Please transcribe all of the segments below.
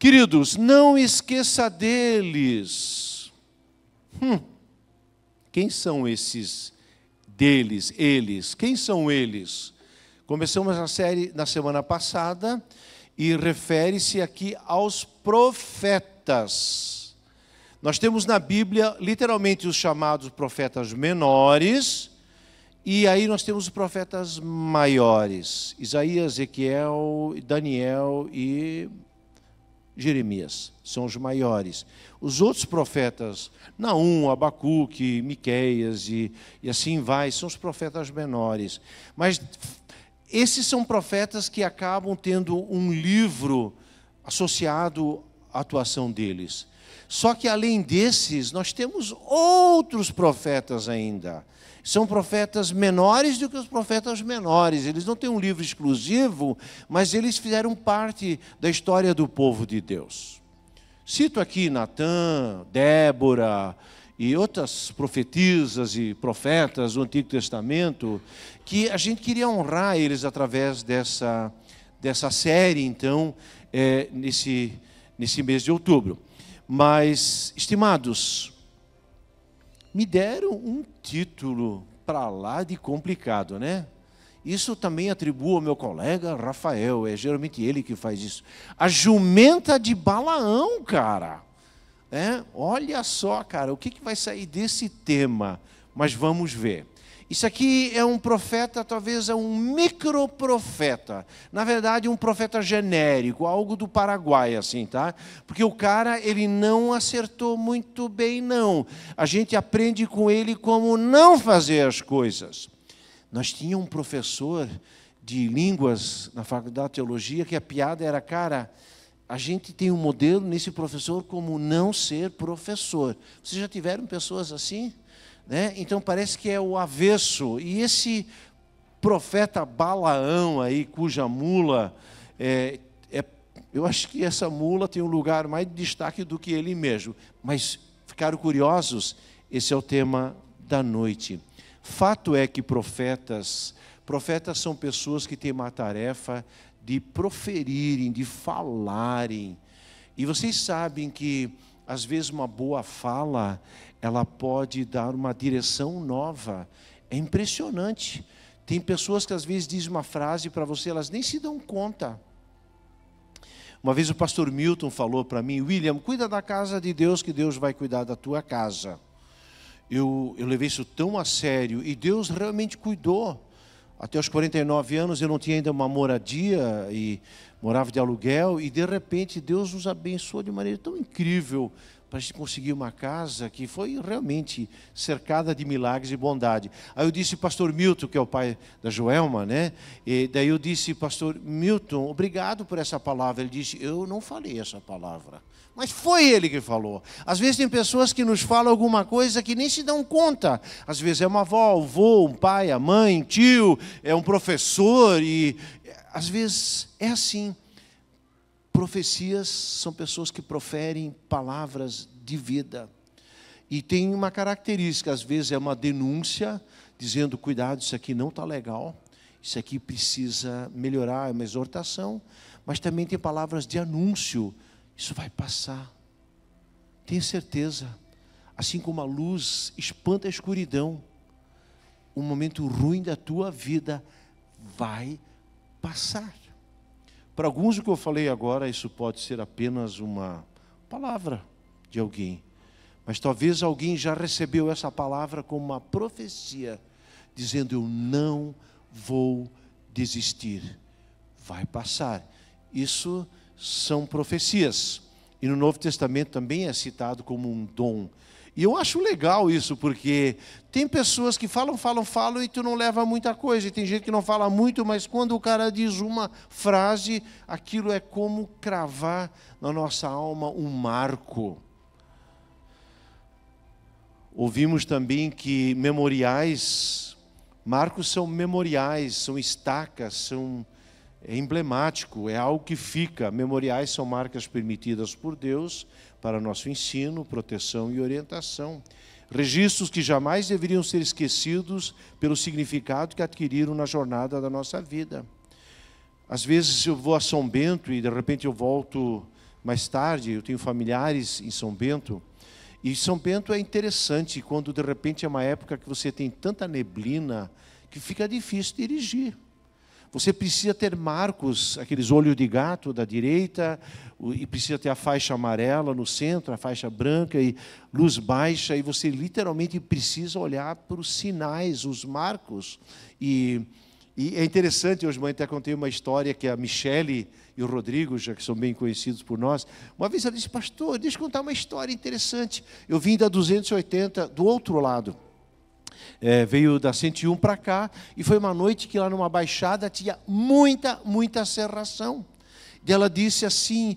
Queridos, não esqueça deles. Quem são esses deles, eles? Quem são eles? Começamos a série na semana passada e refere-se aqui aos profetas. Nós temos na Bíblia, literalmente, os chamados profetas menores, e aí nós temos os profetas maiores. Isaías, Ezequiel, Daniel e Jeremias são os maiores. Os outros profetas, Naum, Abacuque, Miqueias e assim vai, são os profetas menores. Mas esses são profetas que acabam tendo um livro associado à atuação deles. Só que além desses, nós temos outros profetas ainda. São profetas menores do que os profetas menores. Eles não têm um livro exclusivo, mas eles fizeram parte da história do povo de Deus. Cito aqui Natã, Débora e outras profetisas e profetas do Antigo Testamento, que a gente queria honrar eles através dessa série, então, nesse mês de outubro. Mas, estimados, me deram um título para lá de complicado, né? Isso também atribuo ao meu colega Rafael, é geralmente ele que faz isso. A jumenta de Balaão, cara. Olha só, cara, o que vai sair desse tema? Mas vamos ver. Isso aqui é um profeta, talvez é um microprofeta. Na verdade, um profeta genérico, algo do Paraguai, assim, tá? Porque o cara, ele não acertou muito bem, não. A gente aprende com ele como não fazer as coisas. Nós tínhamos um professor de línguas na faculdade de teologia que a piada era, cara, a gente tem um modelo nesse professor como não ser professor. Vocês já tiveram pessoas assim? Então parece que é o avesso. E esse profeta Balaão aí, cuja mula, eu acho que essa mula tem um lugar mais de destaque do que ele mesmo. Mas ficaram curiosos? Esse é o tema da noite. Fato é que profetas são pessoas que têm uma tarefa de proferirem, de falarem. E vocês sabem que, às vezes, uma boa fala, ela pode dar uma direção nova. É impressionante. Tem pessoas que às vezes dizem uma frase para você, elas nem se dão conta. Uma vez o pastor Milton falou para mim, William, cuida da casa de Deus, que Deus vai cuidar da tua casa. Eu levei isso tão a sério, e Deus realmente cuidou. Até os 49 anos eu não tinha ainda uma moradia, e morava de aluguel, e de repente Deus nos abençoou de maneira tão incrível, para a gente conseguir uma casa que foi realmente cercada de milagres e bondade. Aí eu disse, pastor Milton, que é o pai da Joelma, né? E daí eu disse, pastor Milton, obrigado por essa palavra. Ele disse, eu não falei essa palavra, mas foi ele que falou. Às vezes tem pessoas que nos falam alguma coisa que nem se dão conta. Às vezes é uma avó, o avô, um pai, a mãe, tio, é um professor, e às vezes é assim. Profecias são pessoas que proferem palavras de vida. E tem uma característica, às vezes é uma denúncia, dizendo, cuidado, isso aqui não está legal, isso aqui precisa melhorar, é uma exortação, mas também tem palavras de anúncio, isso vai passar. Tenha certeza, assim como a luz espanta a escuridão, um momento ruim da tua vida vai passar. Para alguns, o que eu falei agora, isso pode ser apenas uma palavra de alguém. Mas talvez alguém já recebeu essa palavra como uma profecia, dizendo, eu não vou desistir. Vai passar. Isso são profecias. E no Novo Testamento também é citado como um dom. E eu acho legal isso, porque tem pessoas que falam e tu não leva muita coisa. E tem gente que não fala muito, mas quando o cara diz uma frase, aquilo é como cravar na nossa alma um marco. Ouvimos também que marcos são memoriais, são estacas, é emblemático, é algo que fica. Memoriais são marcas permitidas por Deus para nosso ensino, proteção e orientação. Registros que jamais deveriam ser esquecidos pelo significado que adquiriram na jornada da nossa vida. Às vezes eu vou a São Bento e de repente eu volto mais tarde, eu tenho familiares em São Bento, e São Bento é interessante quando de repente é uma época que você tem tanta neblina que fica difícil dirigir. Você precisa ter marcos, aqueles olhos de gato da direita, e precisa ter a faixa amarela no centro, a faixa branca e luz baixa, e você literalmente precisa olhar para os sinais, os marcos. E é interessante, hoje de manhã até contei uma história que a Michele e o Rodrigo, já que são bem conhecidos por nós, uma vez ela disse: pastor, deixa eu contar uma história interessante. Eu vim da 280 do outro lado. Veio da 101 para cá, e foi uma noite que lá numa baixada tinha muita serração. E ela disse assim,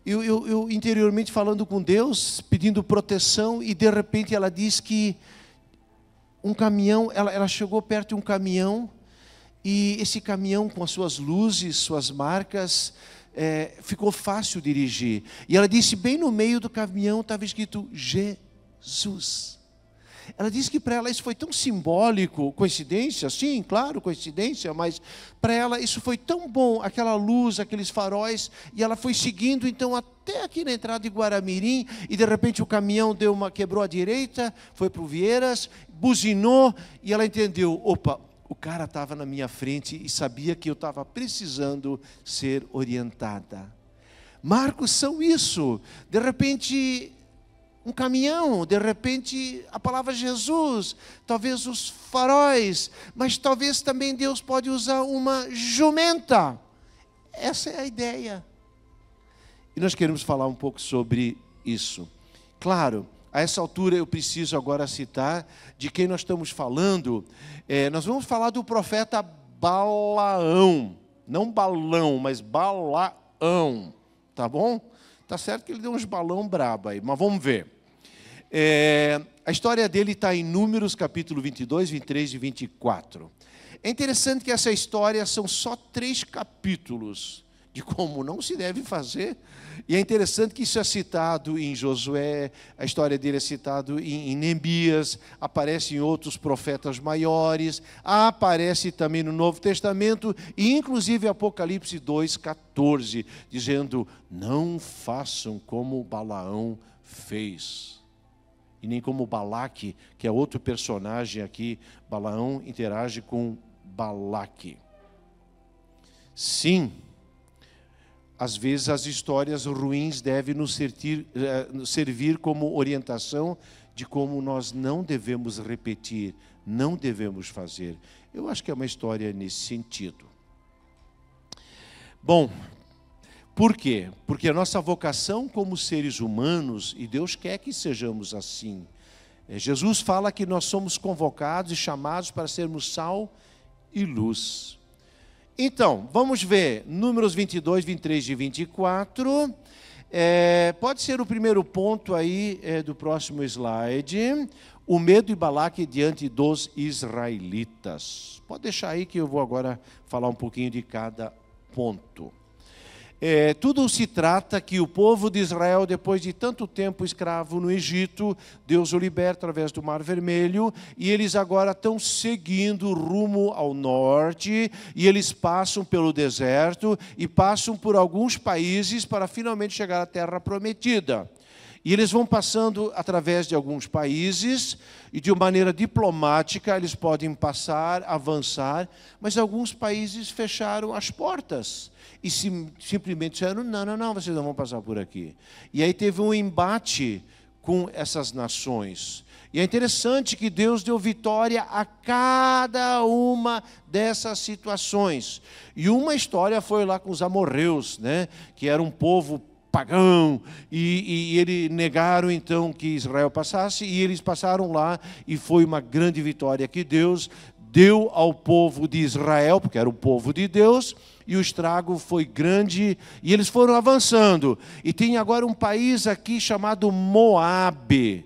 eu interiormente falando com Deus, pedindo proteção, e de repente ela disse que um caminhão, ela chegou perto de um caminhão, e esse caminhão com as suas luzes, suas marcas, ficou fácil dirigir. E ela disse, bem no meio do caminhão estava escrito Jesus. Ela disse que para ela isso foi tão simbólico, coincidência, sim, claro, coincidência, mas para ela isso foi tão bom, aquela luz, aqueles faróis, e ela foi seguindo então até aqui na entrada de Guaramirim, e de repente o caminhão quebrou à direita, foi para o Vieiras, buzinou, e ela entendeu, opa, o cara estava na minha frente e sabia que eu estava precisando ser orientada. Marcos são isso, de repente um caminhão, de repente a palavra Jesus, talvez os faróis, mas talvez também Deus pode usar uma jumenta. Essa é a ideia. E nós queremos falar um pouco sobre isso. Claro, a essa altura eu preciso agora citar de quem nós estamos falando. Nós vamos falar do profeta Balaão, não balão, mas Balaão, tá bom? Tá certo que ele deu uns balão brabo aí, mas vamos ver. A história dele está em Números, capítulo 22, 23 e 24. É interessante que essa história são só 3 capítulos de como não se deve fazer. E é interessante que isso é citado em Josué, a história dele é citado em Neemias, aparece em outros profetas maiores, aparece também no Novo Testamento, e inclusive Apocalipse 2,14, dizendo, não façam como Balaão fez. E nem como Balaque, que é outro personagem aqui, Balaão interage com Balaque. Sim, às vezes as histórias ruins devem nos servir como orientação de como nós não devemos repetir, não devemos fazer. Eu acho que é uma história nesse sentido. Bom, por quê? Porque a nossa vocação como seres humanos, e Deus quer que sejamos assim. Jesus fala que nós somos convocados e chamados para sermos sal e luz. Então, vamos ver Números 22, 23 e 24. Pode ser o primeiro ponto aí do próximo slide. O medo de Balaque diante dos israelitas. Pode deixar aí que eu vou agora falar um pouquinho de cada ponto. Tudo se trata que o povo de Israel, depois de tanto tempo escravo no Egito, Deus o liberta através do Mar Vermelho, e eles agora estão seguindo rumo ao norte, e eles passam pelo deserto, e passam por alguns países para finalmente chegar à terra prometida. E eles vão passando através de alguns países, e de uma maneira diplomática eles podem passar, avançar, mas alguns países fecharam as portas. E simplesmente disseram, não, vocês não vão passar por aqui. E aí teve um embate com essas nações. E é interessante que Deus deu vitória a cada uma dessas situações. E uma história foi lá com os amorreus, né, que era um povo pagão, e eles negaram então que Israel passasse, e eles passaram lá, e foi uma grande vitória que Deus deu ao povo de Israel, porque era o povo de Deus, e o estrago foi grande, e eles foram avançando. E tem agora um país aqui chamado Moabe.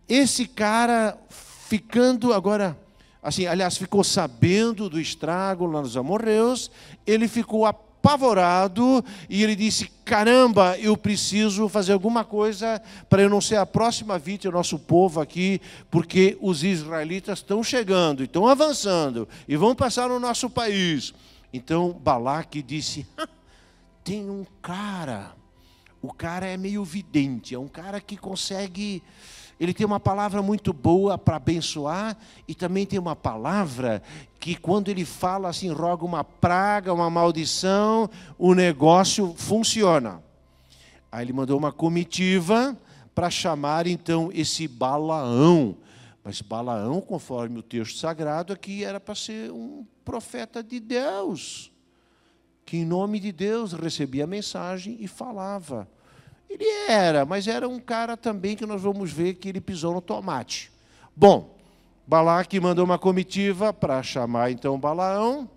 Esse cara ficando agora, assim, aliás, ficou sabendo do estrago lá nos amorreus, ele ficou apavorado, e ele disse, caramba, eu preciso fazer alguma coisa para eu não ser a próxima vítima do nosso povo aqui, porque os israelitas estão chegando, estão avançando, e vão passar no nosso país. Então Balaque disse, tem um cara, O cara é meio vidente, é um cara que consegue... Ele tem uma palavra muito boa para abençoar e também tem uma palavra que quando ele fala assim, roga uma praga, uma maldição, o negócio funciona. Aí ele mandou uma comitiva para chamar então esse Balaão. Mas Balaão, conforme o texto sagrado aqui, era para ser um profeta de Deus, que em nome de Deus recebia a mensagem e falava. Ele era, mas era um cara também que nós vamos ver que ele pisou no tomate. Bom, Balaque mandou uma comitiva para chamar então Balaão.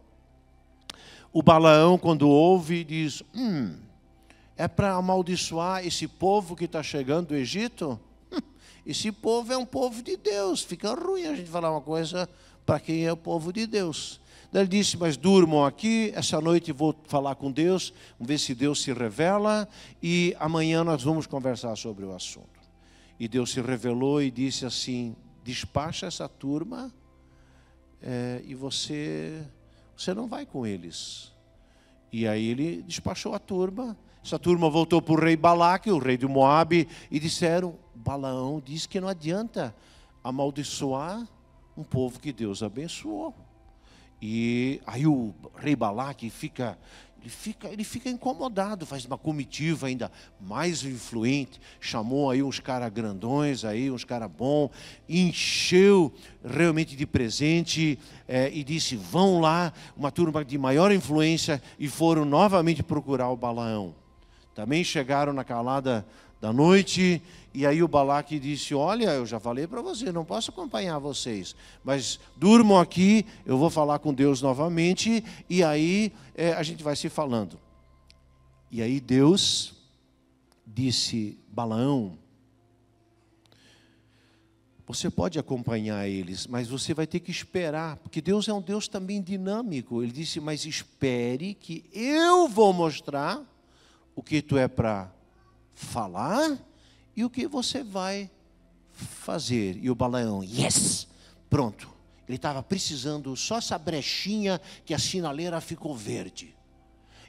O Balaão, quando ouve, diz, é para amaldiçoar esse povo que está chegando do Egito? Esse povo é um povo de Deus. Fica ruim a gente falar uma coisa para quem é o povo de Deus. Daí ele disse, mas durmam aqui, essa noite vou falar com Deus, vamos ver se Deus se revela, e amanhã nós vamos conversar sobre o assunto. E Deus se revelou e disse assim, despacha essa turma, e você não vai com eles. E aí ele despachou a turma, essa turma voltou para o rei Balaque, o rei de Moabe, e disseram, Balaão diz que não adianta amaldiçoar um povo que Deus abençoou. E aí o rei Balaque fica incomodado, faz uma comitiva ainda mais influente, chamou aí uns caras grandões, aí, uns caras bons, encheu realmente de presente e disse, vão lá, uma turma de maior influência, e foram novamente procurar o Balaão. Também chegaram na calada da noite, e aí o Balaque disse, olha, eu já falei para você, não posso acompanhar vocês, mas durmam aqui, eu vou falar com Deus novamente, e aí a gente vai se falando. E aí Deus disse, Balaão, você pode acompanhar eles, mas você vai ter que esperar, porque Deus é um Deus também dinâmico. Ele disse, mas espere que eu vou mostrar o que tu é para falar e o que você vai fazer. E o Balaão, yes, pronto. Ele estava precisando só essa brechinha que a sinaleira ficou verde.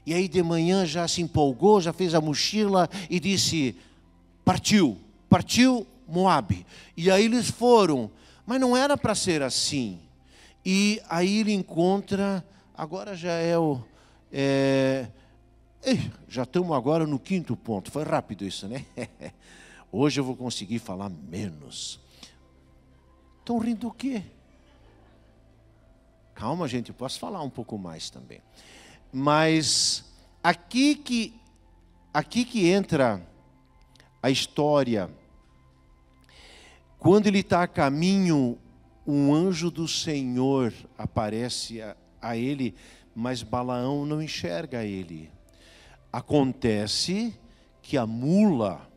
E aí de manhã já se empolgou, já fez a mochila e disse, partiu Moabe. E aí eles foram, mas não era para ser assim. E aí ele encontra, agora já já estamos agora no 5º ponto, foi rápido isso, né? Hoje eu vou conseguir falar menos. Estão rindo do quê? Calma, gente, eu posso falar um pouco mais também. Mas aqui que entra a história. Quando ele está a caminho, um anjo do Senhor aparece a ele, mas Balaão não enxerga ele. Acontece que a mula,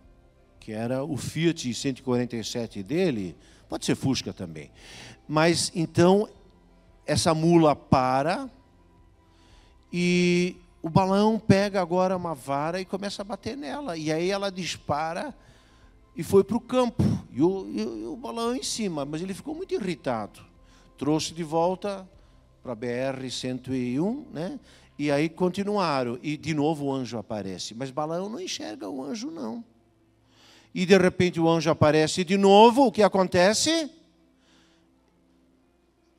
que era o Fiat 147 dele, pode ser Fusca também, mas então essa mula para e o Balaão pega agora uma vara e começa a bater nela, e aí ela dispara e foi para o campo, e o Balaão em cima, mas ele ficou muito irritado, trouxe de volta para a BR-101, né? E aí continuaram, e de novo o anjo aparece, mas Balaão não enxerga o anjo não. E de repente o anjo aparece de novo, o que acontece?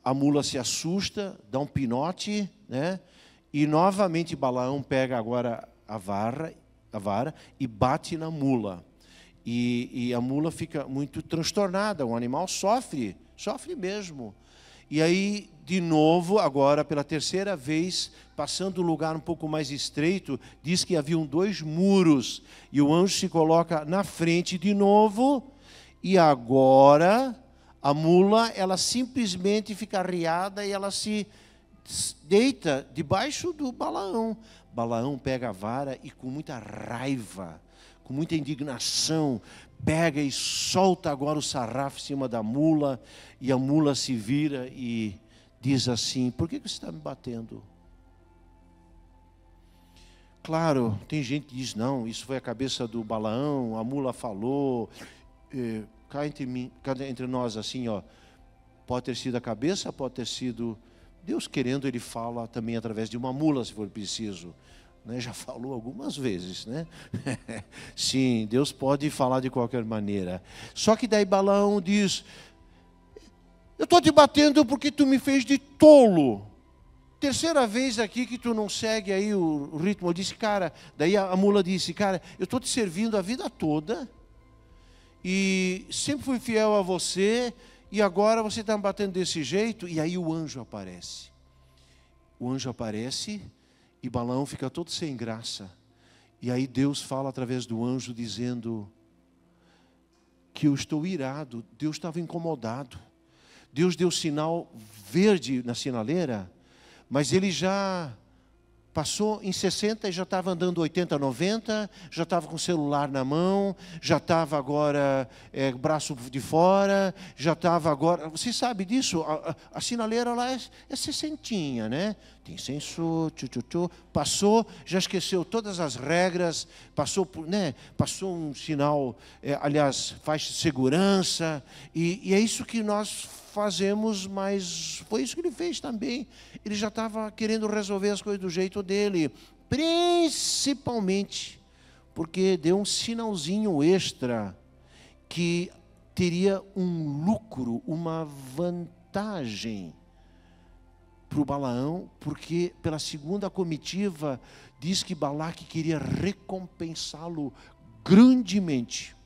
A mula se assusta, dá um pinote, né? E novamente Balaão pega agora a vara e bate na mula. E a mula fica muito transtornada, o animal sofre mesmo. E aí, de novo, agora pela terceira vez, passando um lugar um pouco mais estreito, diz que haviam 2 muros, e o anjo se coloca na frente de novo, e agora a mula, ela simplesmente fica arriada e ela se deita debaixo do Balaão. Balaão pega a vara e com muita raiva, com muita indignação, pega e solta agora o sarrafo em cima da mula, e a mula se vira e diz assim, por que você está me batendo? Claro, tem gente que diz, não, isso foi a cabeça do Balaão, a mula falou, cá entre nós assim, ó, pode ter sido a cabeça, pode ter sido Deus querendo, ele fala também através de uma mula, se for preciso. né? Já falou algumas vezes, né? Sim, Deus pode falar de qualquer maneira. Só que daí Balaão diz: eu estou te batendo porque tu me fez de tolo. Terceira vez aqui que tu não segue aí o ritmo. Eu disse, cara, daí a mula disse, cara, eu estou te servindo a vida toda e sempre fui fiel a você e agora você está me batendo desse jeito. E aí o anjo aparece. O anjo aparece e Balaão fica todo sem graça. E aí Deus fala através do anjo dizendo que eu estou irado. Deus estava incomodado. Deus deu sinal verde na sinaleira, mas ele já passou em 60 e já estava andando 80, 90, já estava com o celular na mão, já estava agora braço de fora, já estava agora... Você sabe disso? A sinaleira lá é 60, né? Tem sensor, passou, já esqueceu todas as regras, passou um sinal, aliás, faixa de segurança, e é isso que nós fazemos, mas foi isso que ele fez também. Ele já estava querendo resolver as coisas do jeito dele, principalmente porque deu um sinalzinho extra que teria um lucro, uma vantagem para o Balaão, porque pela segunda comitiva diz que Balaque queria recompensá-lo grandemente.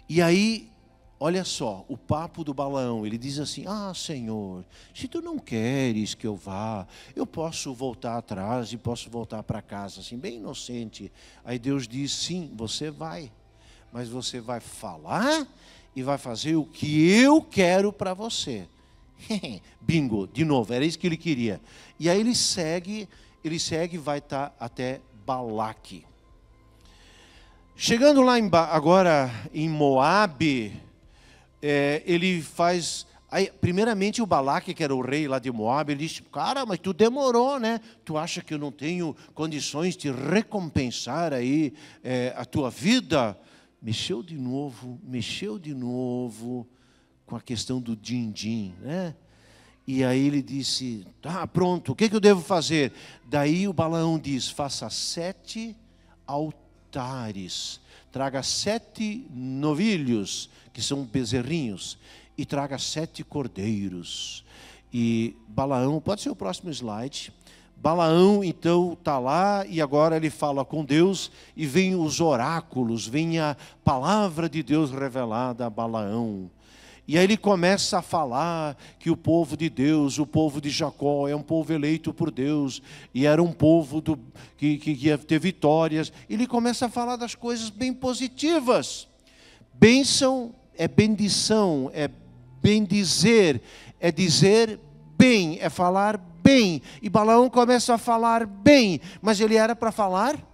E aí, olha só, o papo do Balaão, ele diz assim, Senhor, se tu não queres que eu vá, eu posso voltar atrás e posso voltar para casa, assim, bem inocente. Aí Deus diz, sim, você vai, mas você vai falar e vai fazer o que eu quero para você. Bingo, de novo, era isso que ele queria. E aí ele segue e vai estar até Balaque. Chegando lá agora em Moabe, ele faz... Aí, primeiramente o Balaque, que era o rei lá de Moabe, ele disse, cara, mas tu demorou, né? Tu acha que eu não tenho condições de recompensar aí a tua vida? Mexeu de novo com a questão do din-din, né? E aí ele disse, tá, pronto, o que eu devo fazer? Daí o Balaão diz, faça 7 altares, traga 7 novilhos, que são bezerrinhos, e traga 7 cordeiros. E Balaão, pode ser o próximo slide. Balaão então está lá e agora ele fala com Deus e vem os oráculos, vem a palavra de Deus revelada a Balaão. E aí ele começa a falar que o povo de Deus, o povo de Jacó, é um povo eleito por Deus, e era um povo que ia ter vitórias. Ele começa a falar das coisas bem positivas. Bênção é bendição, é bendizer, é dizer bem, é falar bem. E Balaão começa a falar bem, mas ele era para falar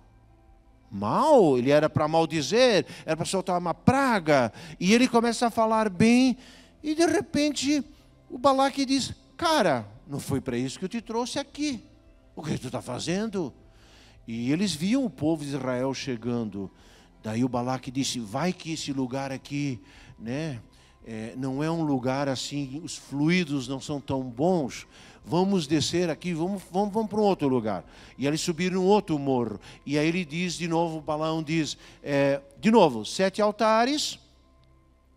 mal, ele era para maldizer, era para soltar uma praga, e ele começa a falar bem, e de repente o Balaque diz, cara, não foi para isso que eu te trouxe aqui, o que tu está fazendo? E eles viam o povo de Israel chegando, daí o Balaque disse, vai que esse lugar aqui, né, não é um lugar assim, os fluidos não são tão bons, vamos descer aqui, vamos para um outro lugar. E eles subiram um outro morro. E aí ele diz de novo, Balaão diz, de novo, 7 altares,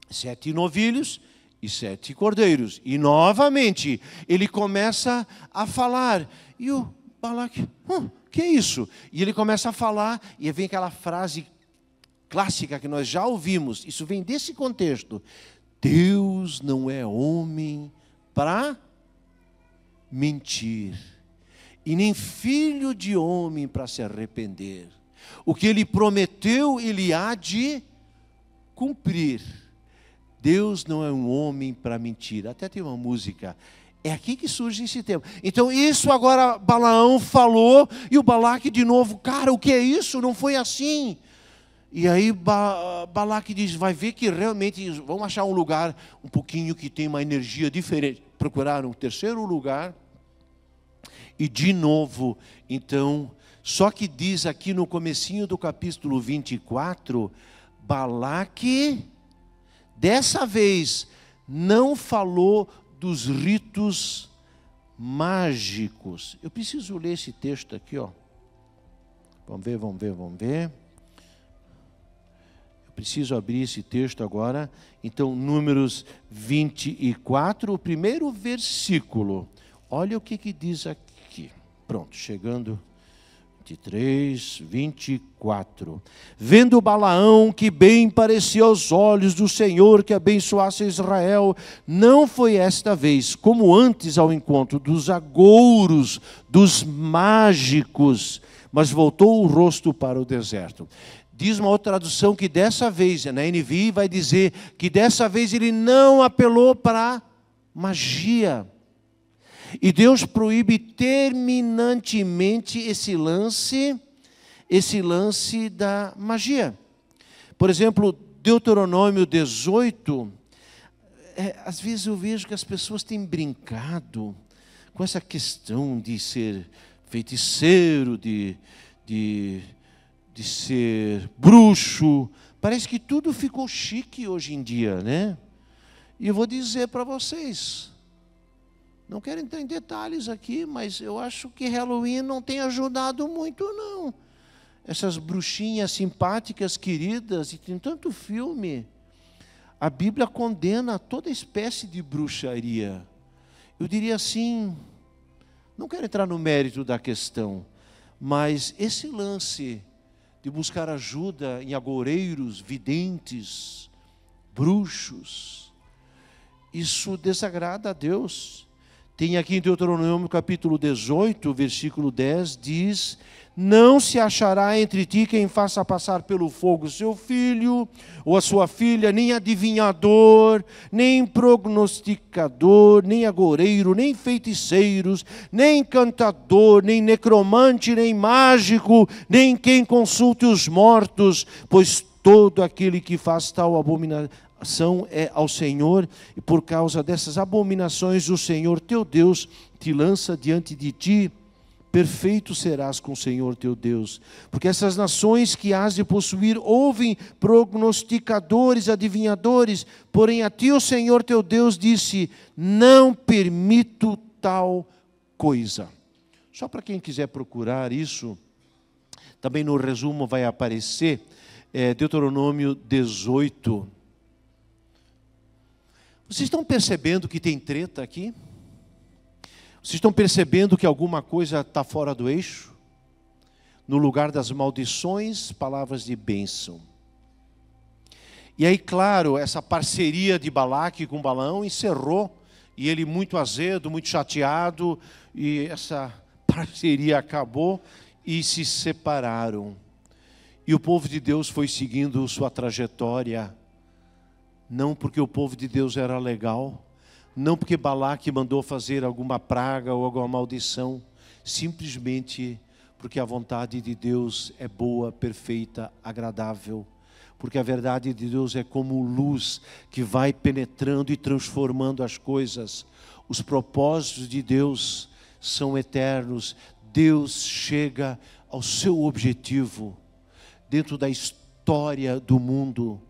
7 novilhos e 7 cordeiros. E novamente, ele começa a falar. E o Balaque, que é isso? E ele começa a falar, e vem aquela frase clássica que nós já ouvimos. Isso vem desse contexto. Deus não é homem para mentir, e nem filho de homem para se arrepender. O que ele prometeu, ele há de cumprir. Deus não é um homem para mentir. Até tem uma música, é aqui que surge esse tema. Então isso agora Balaão falou, e o Balaque de novo, cara, o que é isso? Não foi assim. E aí Balaque diz, vai ver que realmente, vamos achar um lugar um pouquinho que tem uma energia diferente. Procuraram um terceiro lugar, e de novo, então, só que diz aqui no comecinho do capítulo 24, Balaque, dessa vez, não falou dos ritos mágicos. Eu preciso ler esse texto aqui, ó. Vamos ver. Eu preciso abrir esse texto agora. Então, Números 24, o primeiro versículo. Olha o que diz aqui. Pronto, chegando. 23, 24. Vendo Balaão que bem parecia aos olhos do Senhor que abençoasse Israel, não foi esta vez, como antes ao encontro dos agouros, dos mágicos, mas voltou o rosto para o deserto. Diz uma outra tradução que dessa vez, na NVI vai dizer que dessa vez ele não apelou para magia. E Deus proíbe terminantemente esse lance da magia. Por exemplo, Deuteronômio 18, às vezes eu vejo que as pessoas têm brincado com essa questão de ser feiticeiro, de ser bruxo. Parece que tudo ficou chique hoje em dia, né? E eu vou dizer para vocês, não quero entrar em detalhes aqui, mas eu acho que Halloween não tem ajudado muito, não. Essas bruxinhas simpáticas, queridas, e tem tanto filme. A Bíblia condena toda espécie de bruxaria. Eu diria assim, não quero entrar no mérito da questão, mas esse lance de buscar ajuda em agoureiros, videntes, bruxos, isso desagrada a Deus. Tem aqui em Deuteronômio capítulo 18, versículo 10, diz: não se achará entre ti quem faça passar pelo fogo seu filho ou a sua filha, nem adivinhador, nem prognosticador, nem agoureiro, nem feiticeiros, nem encantador, nem necromante, nem mágico, nem quem consulte os mortos, pois todo aquele que faz tal abominação é ao Senhor, e por causa dessas abominações o Senhor teu Deus te lança diante de ti. Perfeito serás com o Senhor teu Deus, porque essas nações que hás de possuir ouvem prognosticadores, adivinhadores, porém a ti o Senhor teu Deus disse: não permito tal coisa. Só para quem quiser procurar isso, também no resumo vai aparecer Deuteronômio 18. Vocês estão percebendo que tem treta aqui? Vocês estão percebendo que alguma coisa está fora do eixo? No lugar das maldições, palavras de bênção. E aí, claro, essa parceria de Balaque com Balaão encerrou, e ele muito azedo, muito chateado, e essa parceria acabou e se separaram. E o povo de Deus foi seguindo sua trajetória, não porque o povo de Deus era legal, não porque Balaque mandou fazer alguma praga ou alguma maldição, simplesmente porque a vontade de Deus é boa, perfeita, agradável. Porque a verdade de Deus é como luz que vai penetrando e transformando as coisas. Os propósitos de Deus são eternos. Deus chega ao seu objetivo dentro da história do mundo.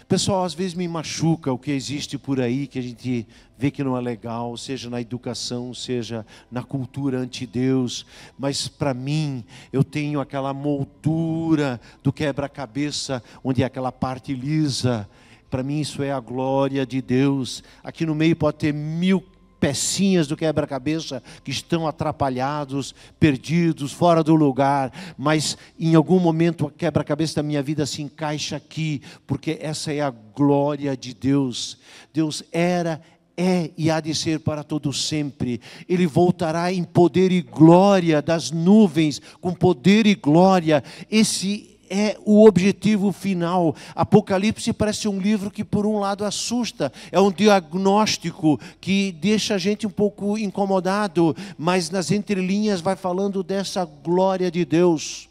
Pessoal, às vezes me machuca o que existe por aí, que a gente vê que não é legal, seja na educação, seja na cultura anti-Deus. Mas para mim, eu tenho aquela moldura do quebra-cabeça, onde é aquela parte lisa. Para mim isso é a glória de Deus. Aqui no meio pode ter 1000 pecinhas do quebra-cabeça que estão atrapalhados, perdidos, fora do lugar, mas em algum momento o quebra-cabeça da minha vida se encaixa aqui, porque essa é a glória de Deus. Deus era, é e há de ser para todo sempre. Ele voltará em poder e glória das nuvens, com poder e glória. Esse é o objetivo final. Apocalipse parece um livro que por um lado assusta, é um diagnóstico que deixa a gente um pouco incomodado, mas nas entrelinhas vai falando dessa glória de Deus.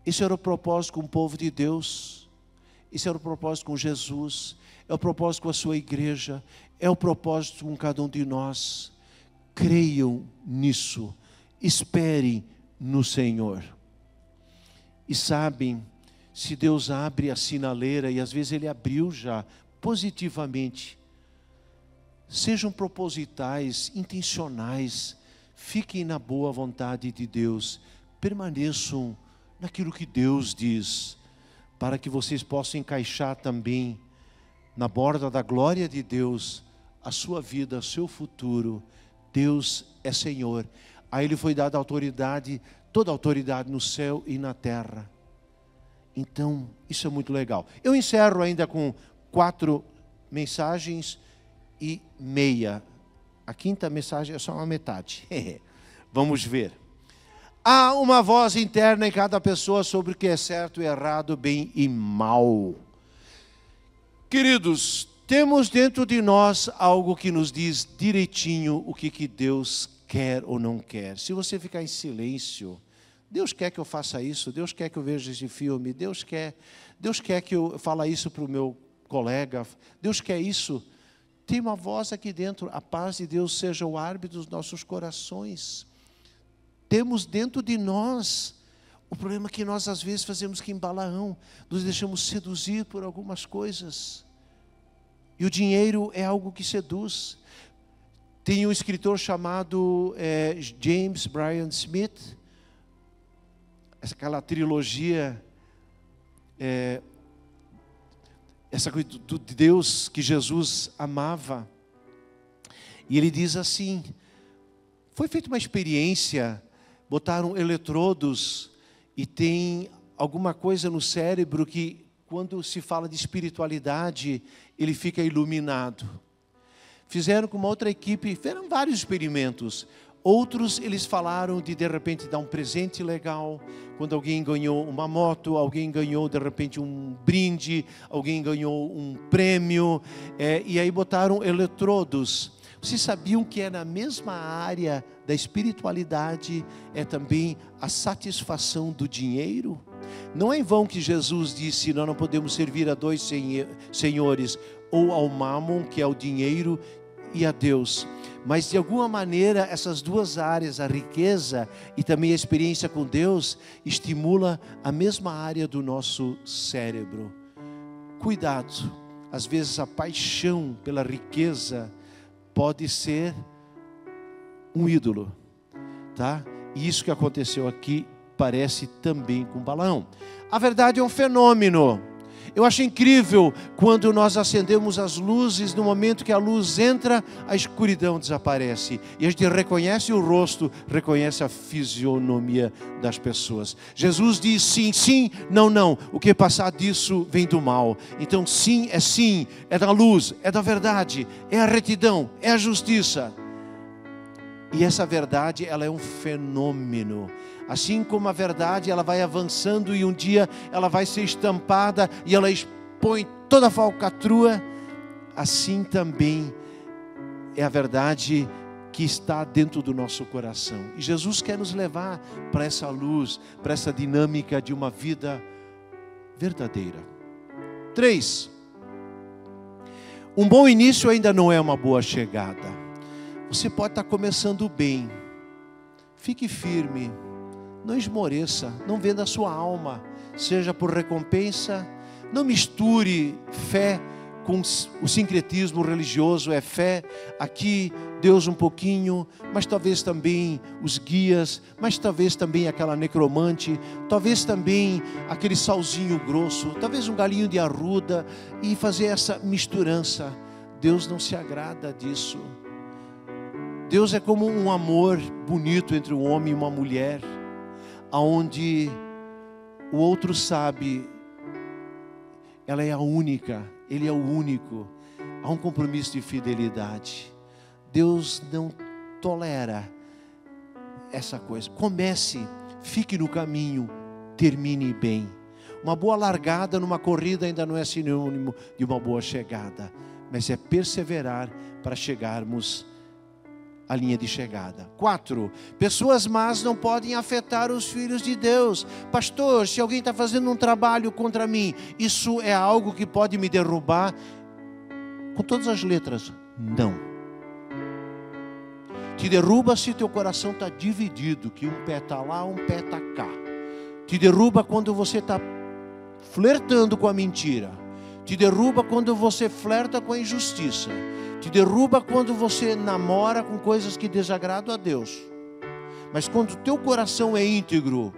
Esse era o propósito com o povo de Deus, esse era o propósito com Jesus, é o propósito com a sua igreja, é o propósito com cada um de nós. Creiam nisso, esperem no Senhor. E sabem, se Deus abre a sinaleira, e às vezes Ele abriu já, positivamente, sejam propositais, intencionais, fiquem na boa vontade de Deus, permaneçam naquilo que Deus diz, para que vocês possam encaixar também na borda da glória de Deus a sua vida, o seu futuro. Deus é Senhor. A Ele foi dada autoridade, toda a autoridade no céu e na terra. Então, isso é muito legal. Eu encerro ainda com 4 mensagens e meia. A 5ª mensagem é só uma metade. Vamos ver. Há uma voz interna em cada pessoa sobre o que é certo e errado, bem e mal. Queridos, temos dentro de nós algo que nos diz direitinho o que Deus quer ou não quer. Se você ficar em silêncio, Deus quer que eu faça isso, Deus quer que eu veja esse filme, Deus quer que eu fale isso para o meu colega, Deus quer isso. Tem uma voz aqui dentro, a paz de Deus seja o árbitro dos nossos corações. Temos dentro de nós. O problema é que nós às vezes fazemos que em Balaão, nos deixamos seduzir por algumas coisas. E o dinheiro é algo que seduz. Tem um escritor chamado James Bryan Smith, aquela trilogia, essa coisa de Deus que Jesus amava. E ele diz assim, foi feita uma experiência, botaram eletrodos e tem alguma coisa no cérebro que, quando se fala de espiritualidade, ele fica iluminado. Fizeram com uma outra equipe, fizeram vários experimentos. Outros, eles falaram de repente, dar um presente legal. Quando alguém ganhou uma moto, alguém ganhou, de repente, um brinde, alguém ganhou um prêmio. E aí botaram eletrodos. Vocês sabiam que é na mesma área da espiritualidade, é também a satisfação do dinheiro? Não é em vão que Jesus disse, nós não podemos servir a 2 senhores, ou ao Mammon, que é o dinheiro, e a Deus. Mas de alguma maneira, essas 2 áreas, a riqueza e também a experiência com Deus, estimula a mesma área do nosso cérebro. Cuidado, às vezes a paixão pela riqueza pode ser um ídolo, tá? E isso que aconteceu aqui parece também com Balaão. A verdade é um fenômeno. Eu acho incrível quando nós acendemos as luzes, no momento que a luz entra, a escuridão desaparece. E a gente reconhece o rosto, reconhece a fisionomia das pessoas. Jesus diz sim, sim, não, não. O que passar disso vem do mal. Então sim, é da luz, é da verdade, é a retidão, é a justiça. E essa verdade, ela é um fenômeno. Assim como a verdade, ela vai avançando e um dia ela vai ser estampada e ela expõe toda a falcatrua, assim também é a verdade que está dentro do nosso coração. E Jesus quer nos levar para essa luz, para essa dinâmica de uma vida verdadeira. 3. Um bom início ainda não é uma boa chegada. Você pode estar começando bem. Fique firme. Não esmoreça, não venda a sua alma, seja por recompensa. Não misture fé com o sincretismo religioso. É fé aqui, Deus um pouquinho, mas talvez também os guias, mas talvez também aquela necromante, talvez também aquele salzinho grosso, talvez um galinho de arruda, e fazer essa misturança. Deus não se agrada disso. Deus é como um amor bonito entre um homem e uma mulher, onde o outro sabe, ela é a única, ele é o único. Há um compromisso de fidelidade. Deus não tolera essa coisa. Comece, fique no caminho, termine bem. Uma boa largada numa corrida ainda não é sinônimo de uma boa chegada, mas é perseverar para chegarmos a linha de chegada. 4. Pessoas más não podem afetar os filhos de Deus. Pastor, se alguém está fazendo um trabalho contra mim, isso é algo que pode me derrubar? Com todas as letras, não. Te derruba se teu coração está dividido, que um pé está lá, um pé está cá. Te derruba quando você está flertando com a mentira. Te derruba quando você flerta com a injustiça. Te derruba quando você namora com coisas que desagradam a Deus. Mas quando o teu coração é íntegro,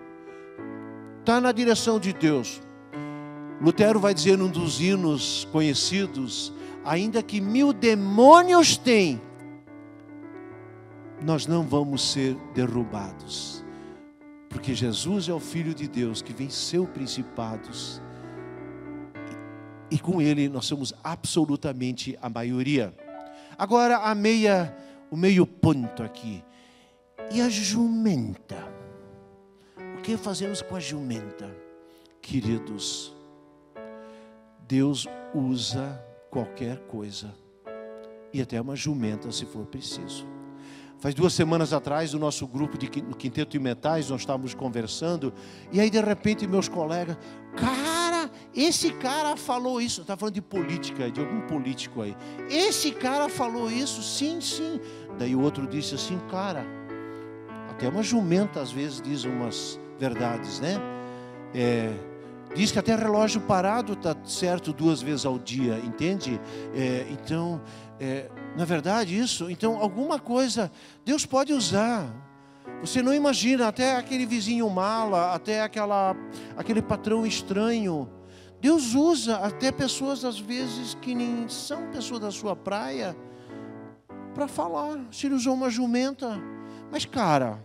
está na direção de Deus. Lutero vai dizer num dos hinos conhecidos: ainda que 1000 demônios tem, nós não vamos ser derrubados, porque Jesus é o Filho de Deus que venceu principados, e com Ele nós somos absolutamente a maioria. Agora o meio ponto aqui. E a jumenta? O que fazemos com a jumenta? Queridos, Deus usa qualquer coisa, e até uma jumenta se for preciso. Faz 2 semanas atrás, o nosso grupo no Quinteto de Metais, nós estávamos conversando, e aí de repente meus colegas: cara, esse cara falou isso. Eu estava falando de política, de algum político aí. Esse cara falou isso, sim, sim. Daí o outro disse assim: cara, até uma jumenta às vezes diz umas verdades, né? Diz que até relógio parado está certo 2 vezes ao dia, entende? Então, não é verdade isso? Então, alguma coisa Deus pode usar. Você não imagina, até aquele vizinho mala, até aquele patrão estranho. Deus usa até pessoas, às vezes, que nem são pessoas da sua praia, para falar. Se Ele usou uma jumenta, mas cara,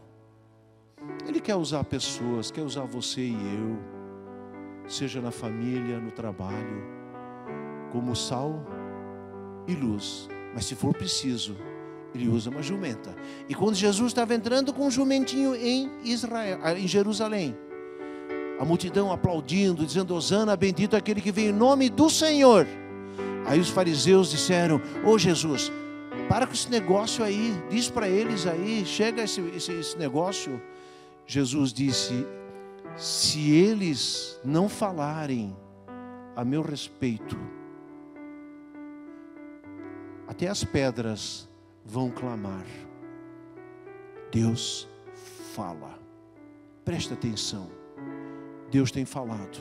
Ele quer usar pessoas, quer usar você e eu, seja na família, no trabalho, como sal e luz. Mas se for preciso, Ele usa uma jumenta. E quando Jesus estava entrando com um jumentinho em Jerusalém, a multidão aplaudindo, dizendo: Hosana, bendito aquele que vem em nome do Senhor. Aí os fariseus disseram: ô Jesus, para com esse negócio aí, diz para eles aí, chega esse negócio. Jesus disse: se eles não falarem a meu respeito, até as pedras vão clamar. Deus fala. Presta atenção. Deus tem falado.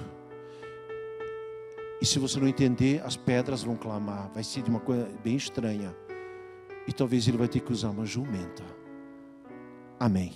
E se você não entender, as pedras vão clamar. Vai ser de uma coisa bem estranha. E talvez Ele vai ter que usar uma jumenta. Amém.